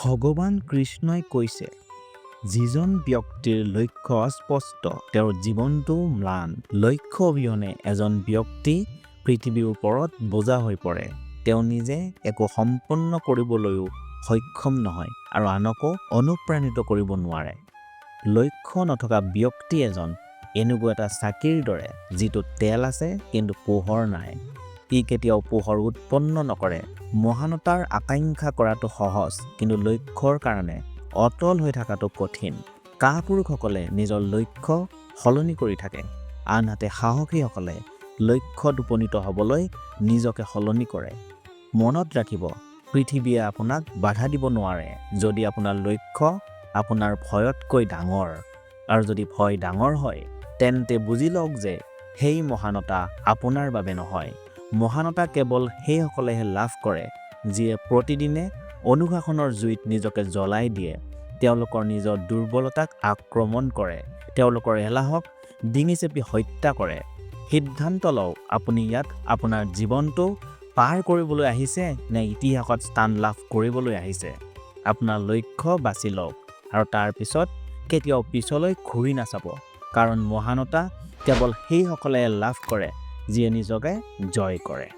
ভগৱান কৃষ্ণই কৈছে, যিজন ব্যক্তিৰ লক্ষ্য স্পষ্ট তেওঁৰ জীৱনটো ম্লান। লক্ষ্য অবিহনে এজন ব্যক্তি পৃথিৱীৰ ওপৰত বোজা হৈ পৰে। তেওঁ নিজে একো সম্পন্ন কৰিবলৈও সক্ষম নহয় আৰু আনকো অনুপ্ৰাণিত কৰিব নোৱাৰে। লক্ষ্য নথকা ব্যক্তি এজন এনেকুৱা এটা চাকিৰ দৰে যিটো তেল আছে কিন্তু পোহৰ নাই। ই কেতিয়াও পোহৰ উৎপন্ন নকৰে। মহানতাৰ আকাংক্ষা কৰাটো সহজ, কিন্তু লক্ষ্যৰ কাৰণে অটল হৈ থকাটো কঠিন। কাপুৰুষসকলে নিজৰ লক্ষ্য সলনি কৰি থাকে, আনহাতে সাহসীসকলে লক্ষ্যত উপনীত হ'বলৈ নিজকে সলনি কৰে। মনত ৰাখিব, পৃথিৱীয়ে আপোনাক বাধা দিব নোৱাৰে যদি আপোনাৰ লক্ষ্য আপোনাৰ ভয়তকৈ ডাঙৰ। আৰু যদি ভয় ডাঙৰ হয়, তেন্তে বুজি লওক যে সেই মহানতা আপোনাৰ বাবে নহয়। মহানতা কেৱল সেইসকলেহে লাভ কৰে যিয়ে প্ৰতিদিনে অনুশাসনৰ জুইত নিজকে জ্বলাই দিয়ে, তেওঁলোকৰ নিজৰ দুৰ্বলতাক আক্ৰমণ কৰে, তেওঁলোকৰ এলাহক ডিঙি চেপি হত্যা কৰে। সিদ্ধান্ত লওক, আপুনি ইয়াত আপোনাৰ জীৱনটো পাৰ কৰিবলৈ আহিছে নে ইতিহাসত স্থান লাভ কৰিবলৈ আহিছে। আপোনাৰ লক্ষ্য বাছি লওক আৰু তাৰ পিছত কেতিয়াও পিছলৈ ঘূৰি নাচাব, কাৰণ মহানতা কেৱল সেইসকলে লাভ কৰে যিয়ে নিজকে জয় কৰে।